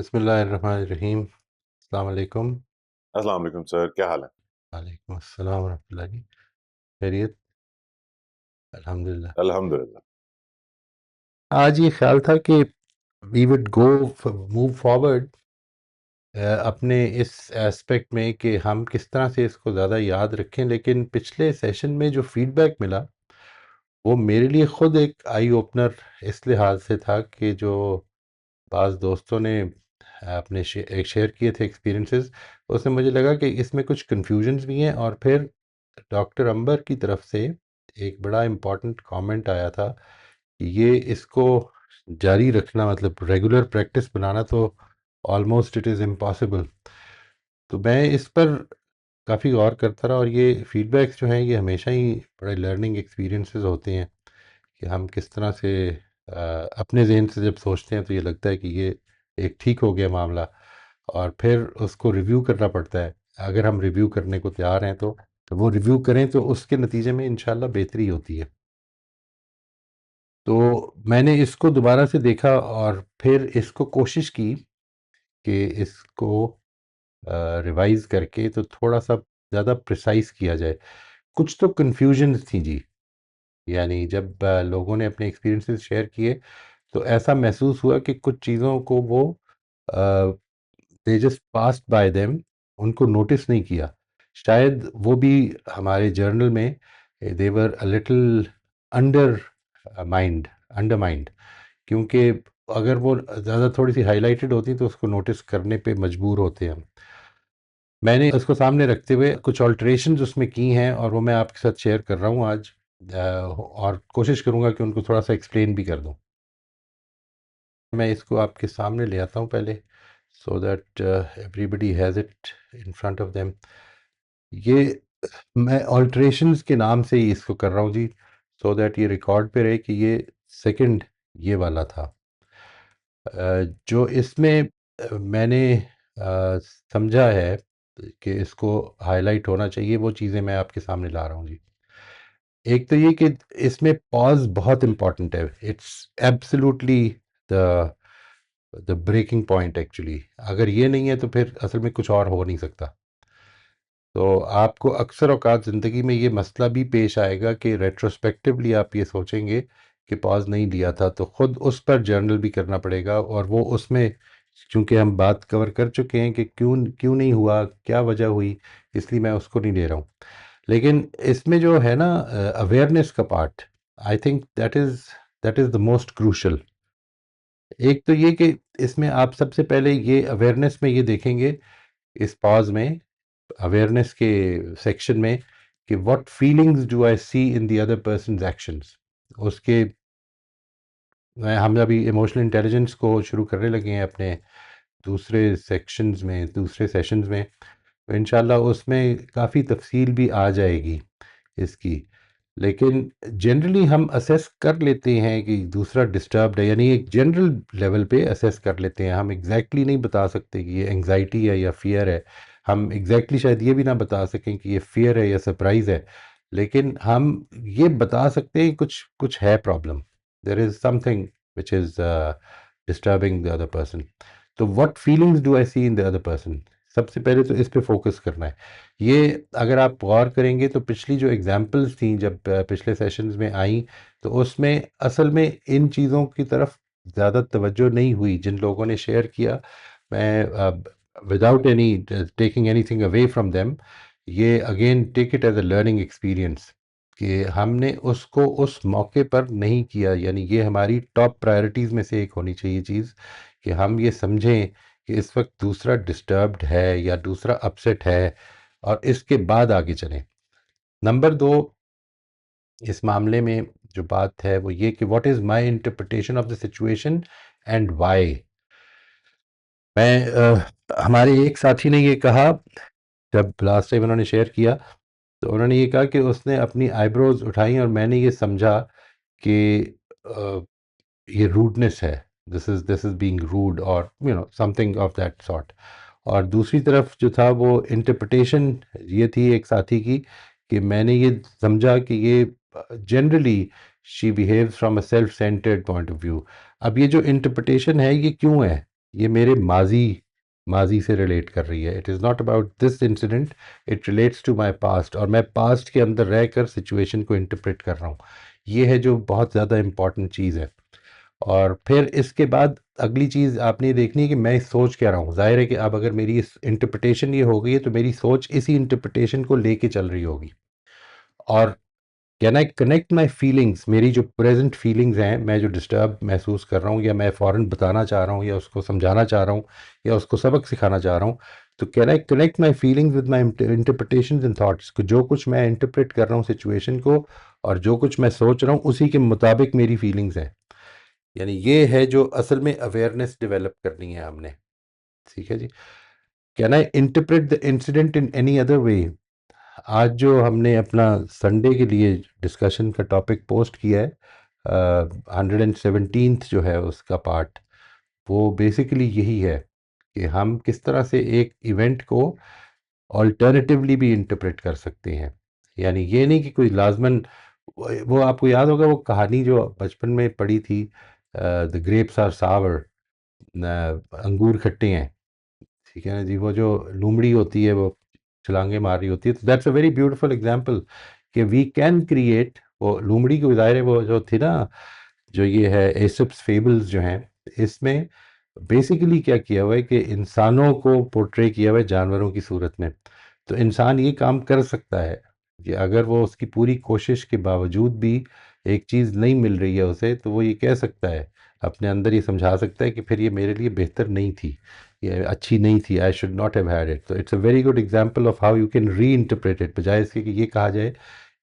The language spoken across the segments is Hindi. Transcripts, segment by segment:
बिस्मिल्लाहिर्रहमानिर्रहीम। अस्सलाम वालेकुम। अस्सलाम वालेकुम सर, क्या हाल है? वालेकुम अस्सलाम वरहमतुल्लाह जी। खैरियत? अल्हम्दुलिल्लाह। अल्हम्दुलिल्लाह। आज ये ख्याल था कि we would go move forward अपने इस एस्पेक्ट में कि हम किस तरह से इसको ज़्यादा याद रखें, लेकिन पिछले सेशन में जो फीडबैक मिला वो मेरे लिए ख़ुद एक आई ओपनर इस लिहाज से था कि जो बाज़ दोस्तों ने अपने शेयर किए थे एक्सपीरियंसेस, उससे मुझे लगा कि इसमें कुछ कन्फ्यूजन्स भी हैं। और फिर डॉक्टर अंबर की तरफ से एक बड़ा इम्पोर्टेंट कमेंट आया था कि ये इसको जारी रखना, मतलब रेगुलर प्रैक्टिस बनाना, तो ऑलमोस्ट इट इज़ इम्पॉसिबल। तो मैं इस पर काफ़ी गौर करता रहा, और ये फीडबैक्स जो हैं ये हमेशा ही बड़े लर्निंग एक्सपीरियंसेस होते हैं कि हम किस तरह से अपने जहन से जब सोचते हैं तो ये लगता है कि ये एक ठीक हो गया मामला, और फिर उसको रिव्यू करना पड़ता है। अगर हम रिव्यू करने को तैयार हैं तो वो रिव्यू करें, तो उसके नतीजे में इंशाल्लाह बेहतरी होती है। तो मैंने इसको दोबारा से देखा और फिर इसको कोशिश की कि इसको रिवाइज करके तो थोड़ा सा ज़्यादा प्रिसाइज किया जाए। कुछ तो कन्फ्यूजन्स थी जी, यानी जब लोगों ने अपने एक्सपीरियंसेस शेयर किए तो ऐसा महसूस हुआ कि कुछ चीज़ों को वो they just passed by them, उनको नोटिस नहीं किया। शायद वो भी हमारे जर्नल में they were a little under mind undermined, क्योंकि अगर वो ज़्यादा थोड़ी सी हाईलाइटेड होती तो उसको नोटिस करने पे मजबूर होते हम। मैंने इसको सामने रखते हुए कुछ ऑल्ट्रेशंस उसमें की हैं, और वो मैं आपके साथ शेयर कर रहा हूँ आज। और कोशिश करूँगा कि उनको थोड़ा सा एक्सप्लेन भी कर दूँ। मैं इसको आपके सामने ले आता हूँ पहले, so that everybody has it in front of them. ये मैं ऑल्ट्रेशंस के नाम से ही इसको कर रहा हूँ जी, सो दैट ये रिकॉर्ड पे रहे कि ये सेकंड ये वाला था। जो इसमें मैंने समझा है कि इसको हाईलाइट होना चाहिए, वो चीज़ें मैं आपके सामने ला रहा हूँ जी। एक तो ये कि इसमें पॉज़ बहुत इम्पोर्टेंट है। It's absolutely the the breaking point actually. अगर ये नहीं है तो फिर असल में कुछ और हो नहीं सकता। तो आपको अक्सर औक़ात ज़िंदगी में ये मसला भी पेश आएगा कि रेट्रोस्पेक्टिवली आप ये सोचेंगे कि पॉज़ नहीं लिया था, तो ख़ुद उस पर जर्नल भी करना पड़ेगा, और वो उसमें चूँकि हम बात कवर कर चुके हैं कि क्यों क्यों नहीं हुआ, क्या वजह हुई, इसलिए मैं उसको नहीं ले रहा हूँ। लेकिन इसमें जो है ना अवेयरनेस का part, I think that is the most crucial. एक तो ये कि इसमें आप सबसे पहले ये अवेयरनेस में ये देखेंगे, इस पॉज़ में, अवेयरनेस के सेक्शन में, कि what feelings do I see in the other person's actions. उसके हम अभी इमोशनल इंटेलिजेंस को शुरू करने लगे हैं अपने दूसरे सेक्शंस में, दूसरे सेशंस में, तो इंशाल्लाह उसमें काफ़ी तफसील भी आ जाएगी इसकी। लेकिन जनरली हम असेस कर लेते हैं कि दूसरा डिस्टर्ब्ड है, यानी एक जनरल लेवल पे असेस कर लेते हैं। हम एग्जैक्टली नहीं बता सकते कि ये एंग्जाइटी है या फियर है। हम एग्जैक्टली शायद ये भी ना बता सकें कि ये फियर है या सरप्राइज़ है, लेकिन हम ये बता सकते हैं कुछ कुछ है problem, there is something which is disturbing the other person. तो what feelings do I see in the other person, सबसे पहले तो इस पे फोकस करना है। ये अगर आप गौर करेंगे तो पिछली जो एग्जांपल्स थी जब पिछले सेशंस में आई, तो उसमें असल में इन चीज़ों की तरफ ज़्यादा तवज्जो नहीं हुई जिन लोगों ने शेयर किया। मैं without any taking anything away from them, ये again take it as a learning experience कि हमने उसको उस मौके पर नहीं किया। यानी ये हमारी टॉप प्रायोरिटीज़ में से एक होनी चाहिए चीज़, कि हम ये समझें कि इस वक्त दूसरा डिस्टर्ब्ड है या दूसरा अपसेट है, और इसके बाद आगे चलें। नंबर दो, इस मामले में जो बात है वो ये कि what is my interpretation of the situation and why. हमारे एक साथी ने ये कहा, जब लास्ट टाइम उन्होंने शेयर किया, तो उन्होंने ये कहा कि उसने अपनी आईब्रोज उठाई और मैंने ये समझा कि अ, ये रूडनेस है, दिस इज बीइंग रूड, और समथिंग ऑफ दैट सॉर्ट। और दूसरी तरफ जो था वो इंटरप्रिटेशन ये थी एक साथी की, कि मैंने ये समझा कि ये generally she behaves from a self centred point of view. अब ये जो इंटरप्रिटेशन है ये क्यों है? ये मेरे माजी से रिलेट कर रही है। It is not about this incident, it relates to my past, और मैं पास्ट के अंदर रहकर सिचुएशन को इंटरप्रेट कर रहा हूँ। ये है जो बहुत ज़्यादा इम्पॉर्टेंट चीज़ है। और फिर इसके बाद अगली चीज़ आपने ये देखनी है कि मैं सोच क्या रहा हूँ। ज़ाहिर है कि अब अगर मेरी इस इंटरप्रिटेशन ये हो गई है तो मेरी सोच इसी इंटरप्रिटेशन को लेके चल रही होगी। और can I connect my feelings, मेरी जो प्रेजेंट फीलिंग्स हैं, मैं जो डिस्टर्ब महसूस कर रहा हूँ या मैं फ़ौरन बताना चाह रहा हूँ या उसको समझाना चाह रहा हूँ या उसको सबक सिखाना चाह रहा हूँ, तो can I connect my feelings with my interpretations and thoughts, जो कुछ मैं इंटरप्रेट कर रहा हूँ सिचुएशन को और जो कुछ मैं सोच रहा हूँ उसी के मुताबिक मेरी फीलिंग्स हैं। यानी ये है जो असल में अवेयरनेस डेवलप करनी है हमने। ठीक है जी। Can I interpret the incident in any other way. आज जो हमने अपना संडे के लिए डिस्कशन का टॉपिक पोस्ट किया है, 117th जो है उसका पार्ट, वो बेसिकली यही है कि हम किस तरह से एक इवेंट को ऑल्टरनेटिवली भी इंटरप्रेट कर सकते हैं। यानी ये नहीं कि कोई लाजमन, वो आपको याद होगा वो कहानी जो बचपन में पढ़ी थी, द ग्रेप्स आर सावर, अंगूर खट्टे हैं। ठीक है ना जी। वो जो लोमड़ी होती है वो छलांगे मार रही होती है, तो that's a very beautiful example कि वी कैन क्रिएट। वो लोमड़ी को ज़ाहिर है वो जो थी ना, जो ये है एसप्स फेबल्स जो हैं, इसमें बेसिकली क्या किया हुआ है कि इंसानों को पोर्ट्रे किया हुआ है जानवरों की सूरत में। तो इंसान ये काम कर सकता है कि अगर वो उसकी पूरी कोशिश के बावजूद भी एक चीज़ नहीं मिल रही है उसे, तो वो ये कह सकता है, अपने अंदर ये समझा सकता है कि फिर ये मेरे लिए बेहतर नहीं थी, ये अच्छी नहीं थी, I should not have had it. तो it's a very good example of how you can reinterpret it, बजाय इसके कि ये कहा जाए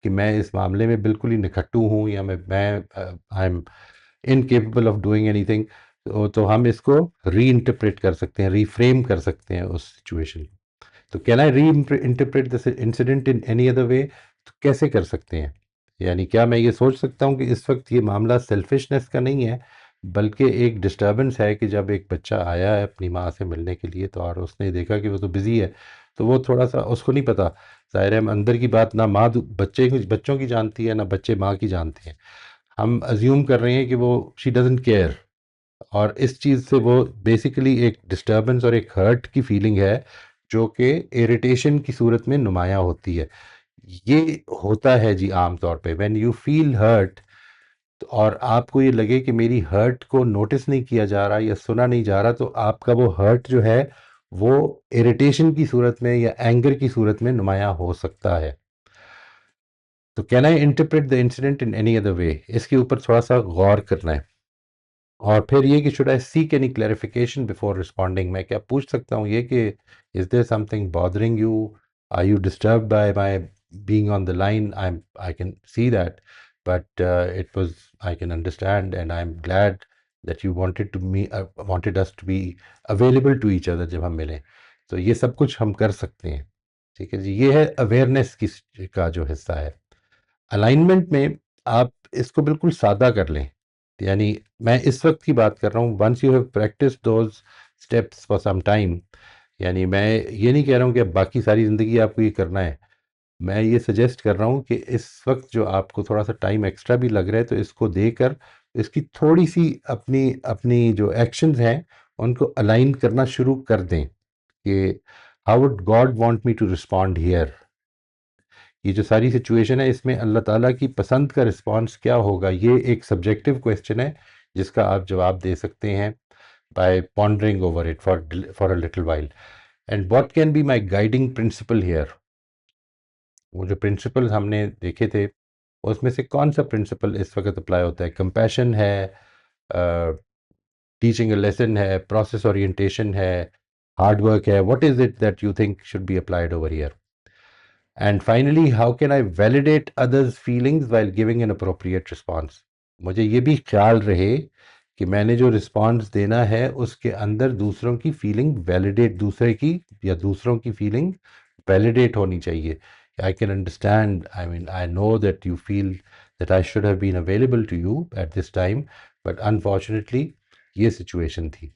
कि मैं इस मामले में बिल्कुल ही निखट्टू हूँ या मैं I am incapable of doing anything. तो हम इसको री इंटरप्रेट कर सकते हैं, रीफ्रेम कर सकते हैं उस सिचुएशन को। तो कैन आई री interpret this incident in any other वे, तो कैसे कर सकते हैं? यानी क्या मैं ये सोच सकता हूँ कि इस वक्त ये मामला सेल्फिशनेस का नहीं है, बल्कि एक डिस्टर्बेंस है कि जब एक बच्चा आया है अपनी माँ से मिलने के लिए, तो और उसने देखा कि वो तो बिज़ी है, तो वो थोड़ा सा, उसको नहीं पता, ज़ाहिर है हम अंदर की बात ना माँ बच्चों की जानती है ना बच्चे माँ की जानते हैं। हम अज्यूम कर रहे हैं कि वो शी डजंट केयर, और इस चीज़ से वो बेसिकली एक डिस्टर्बेंस और एक हर्ट की फीलिंग है जो कि इरिटेशन की सूरत में नुमायाँ होती है। ये होता है जी आम तौर पे व्हेन यू फील हर्ट, और आपको ये लगे कि मेरी हर्ट को नोटिस नहीं किया जा रहा या सुना नहीं जा रहा, तो आपका वो हर्ट जो है वो इरिटेशन की सूरत में या एंगर की सूरत में नुमायाँ हो सकता है। तो can I interpret the incident in any other वे, इसके ऊपर थोड़ा सा गौर करना है। और फिर ये कि should I seek any clarification before responding, मैं क्या पूछ सकता हूँ ये कि is there something bothering you, are you disturb by my being on the line, I can see that, but it was, I can understand and I am glad that you wanted us to be available to each other जब हम मिलें। तो ये सब कुछ हम कर सकते हैं। ठीक है जी। ये है अवेयरनेस की का जो हिस्सा है। अलाइनमेंट में आप इसको बिल्कुल सादा कर लें। यानी मैं इस वक्त की बात कर रहा हूँ, once you have practice those steps for some time. यानी मैं ये नहीं कह रहा हूँ कि अब बाकी सारी ज़िंदगी आपको ये करना है। मैं ये सजेस्ट कर रहा हूँ कि इस वक्त जो आपको थोड़ा सा टाइम एक्स्ट्रा भी लग रहा है, तो इसको देकर इसकी थोड़ी सी अपनी अपनी जो एक्शंस हैं उनको अलाइन करना शुरू कर दें कि how would God want me to respond here. ये जो सारी सिचुएशन है इसमें अल्लाह ताला की पसंद का रिस्पांस क्या होगा, ये एक सब्जेक्टिव क्वेश्चन है जिसका आप जवाब दे सकते हैं by pondering over it for a little while. And what can be my guiding principle here. वो जो प्रिंसिपल हमने देखे थे उसमें से कौन सा प्रिंसिपल इस वक्त अप्लाई होता है? कंपैशन है, टीचिंग अ लेसन है, प्रोसेस ओरिएंटेशन है, हार्ड वर्क है? What is it that you think should be applied over here? And finally, how can I validate others feelings while giving an appropriate response. मुझे ये भी ख्याल रहे कि मैंने जो रिस्पॉन्स देना है उसके अंदर दूसरों की फीलिंग वैलिडेट, दूसरे की या दूसरों की फीलिंग वैलिडेट होनी चाहिए। I can understand, I mean I know that you feel that I should have been available to you at this time, but unfortunately ये सिचुएशन थी।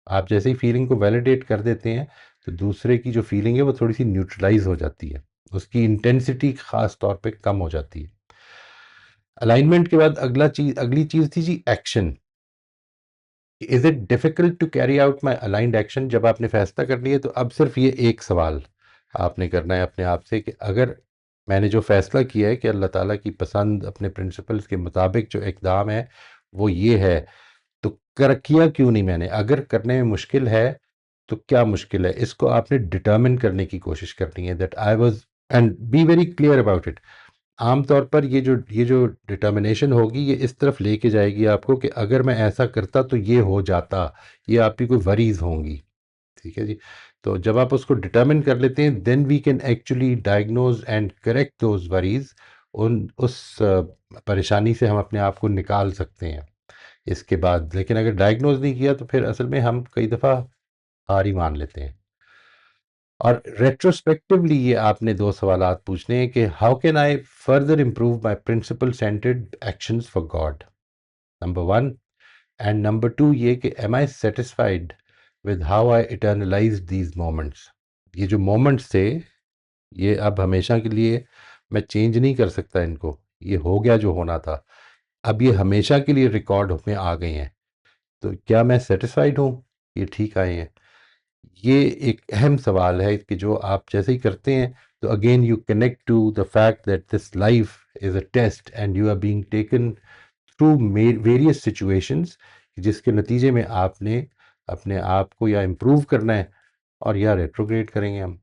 आप जैसे ही फीलिंग को वैलिडेट कर देते हैं तो दूसरे की जो फीलिंग है वो थोड़ी सी न्यूट्रलाइज हो जाती है, उसकी इंटेंसिटी खास तौर पे कम हो जाती है। अलाइनमेंट के बाद अगली चीज थी जी action. Is it difficult to carry out my aligned action? जब आपने फैसला कर लिया तो अब सिर्फ ये एक सवाल आपने करना है अपने आप से कि अगर मैंने जो फैसला किया है कि अल्लाह ताला की पसंद अपने प्रिंसिपल्स के मुताबिक जो इक़दाम है वो ये है, तो कर किया क्यों नहीं मैंने? अगर करने में मुश्किल है तो क्या मुश्किल है, इसको आपने डिटर्मिन करने की कोशिश करनी है that I was, and be very clear about it. आमतौर पर ये जो डिटर्मिनेशन होगी ये इस तरफ लेके जाएगी आपको कि अगर मैं ऐसा करता तो ये हो जाता, ये आपकी कोई वरीज होंगी। ठीक है जी। तो जब आप उसको डिटर्मिन कर लेते हैं then we can actually diagnose and correct those worries. परेशानी से हम अपने आप को निकाल सकते हैं इसके बाद। लेकिन अगर डायग्नोज नहीं किया तो फिर असल में हम कई दफ़ा हार ही मान लेते हैं। और रेट्रोस्पेक्टिवली ये आपने दो सवालात पूछने हैं कि how can I further improve my principle centred actions for god, number one. And number two ये कि am I satisfied with how I internalize these moments. ये जो मोमेंट्स थे ये अब हमेशा के लिए मैं चेंज नहीं कर सकता इनको, ये हो गया जो होना था, अब ये हमेशा के लिए रिकॉर्ड में आ गए हैं। तो क्या मैं सेटिस्फाइड हूँ ये ठीक आए हैं? ये एक अहम सवाल है कि जो आप जैसे ही करते हैं तो again you connect to the fact that this life is a test and you are being taken through various situations, जिसके नतीजे में आपने अपने आप को या इम्प्रूव करना है और या रेट्रोग्रेड करेंगे हम।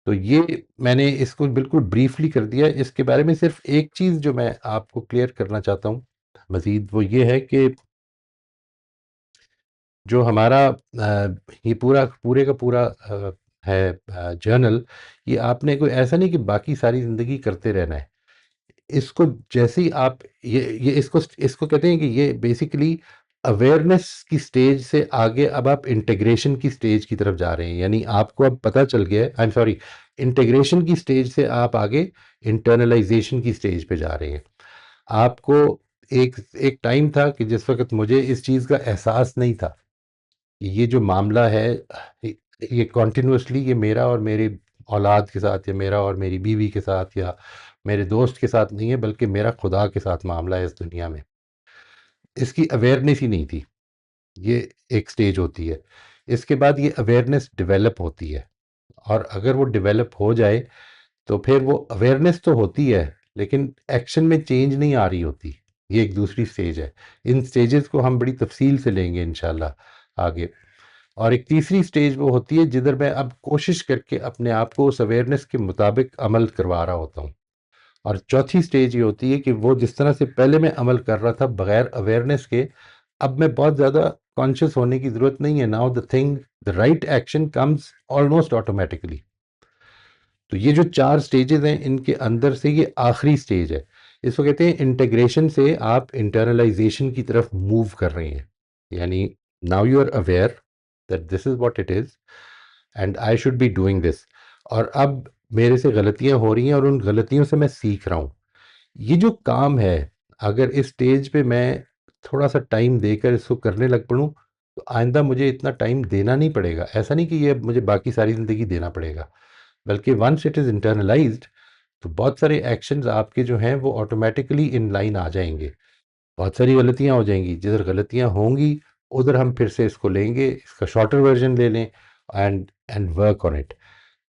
तो ये मैंने इसको बिल्कुल ब्रीफली कर दिया। इसके बारे में सिर्फ एक चीज़ जो मैं आपको क्लियर करना चाहता हूँ मज़ीद, वो ये है कि जो हमारा ये पूरे का पूरा है जर्नल, ये आपने कोई ऐसा नहीं कि बाकी सारी ज़िंदगी करते रहना है। इसको जैसे ही आप ये इसको इसको कहते हैं कि ये बेसिकली अवेयरनेस की स्टेज से आगे अब आप इंटीग्रेशन की स्टेज की तरफ जा रहे हैं। यानी आपको अब पता चल गया है, आई एम सॉरी, इंटीग्रेशन की स्टेज से आप आगे इंटरनलाइजेशन की स्टेज पे जा रहे हैं। आपको एक एक टाइम था कि जिस वक़्त मुझे इस चीज़ का एहसास नहीं था। ये जो मामला है ये कॉन्टिन्यूसली ये मेरा और मेरी औलाद के साथ या मेरा और मेरी बीवी के साथ या मेरे दोस्त के साथ नहीं है, बल्कि मेरा खुदा के साथ मामला है इस दुनिया में। इसकी अवेयरनेस ही नहीं थी। ये एक स्टेज होती है। इसके बाद ये अवेयरनेस डेवलप होती है, और अगर वो डेवलप हो जाए तो फिर वो अवेयरनेस तो होती है लेकिन एक्शन में चेंज नहीं आ रही होती। ये एक दूसरी स्टेज है। इन स्टेजेस को हम बड़ी तफसील से लेंगे इंशाल्लाह आगे। और एक तीसरी स्टेज वो होती है जिधर मैं अब कोशिश करके अपने आप को उस अवेयरनेस के मुताबिक अमल करवा रहा होता हूँ। और चौथी स्टेज ये होती है कि वो जिस तरह से पहले मैं अमल कर रहा था बगैर अवेयरनेस के, अब मैं बहुत ज़्यादा कॉन्शियस होने की ज़रूरत नहीं है। Now the right action comes almost automatically. तो ये जो चार स्टेजेस हैं इनके अंदर से ये आखिरी स्टेज है। इसको कहते हैं इंटीग्रेशन से आप इंटरनलाइजेशन की तरफ मूव कर रहे हैं। यानी now you are aware that this is what it is and I should be doing this. और अब मेरे से गलतियां हो रही हैं और उन गलतियों से मैं सीख रहा हूँ। ये जो काम है, अगर इस स्टेज पे मैं थोड़ा सा टाइम देकर इसको करने लग पड़ूँ तो आइंदा मुझे इतना टाइम देना नहीं पड़ेगा। ऐसा नहीं कि ये मुझे बाकी सारी ज़िंदगी देना पड़ेगा, बल्कि वंस इट इज़ इंटरनलाइज्ड तो बहुत सारे एक्शंस आपके जो हैं वो ऑटोमेटिकली इन लाइन आ जाएंगे। बहुत सारी गलतियां हो जाएंगी, जिधर गलतियां होंगी उधर हम फिर से इसको लेंगे, इसका शॉर्टर वर्जन ले लें एंड वर्क ऑन इट।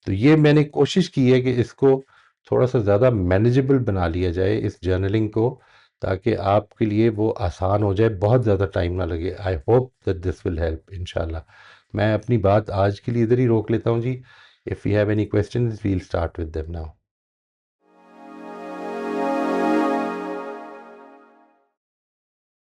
तो ये मैंने कोशिश की है कि इसको थोड़ा सा ज़्यादा मैनेजेबल बना लिया जाए इस जर्नलिंग को, ताकि आपके लिए वो आसान हो जाए, बहुत ज़्यादा टाइम ना लगे। I hope that this will help इंशाल्लाह। मैं अपनी बात आज के लिए इधर ही रोक लेता हूँ जी। If you have any questions we'll start with them now.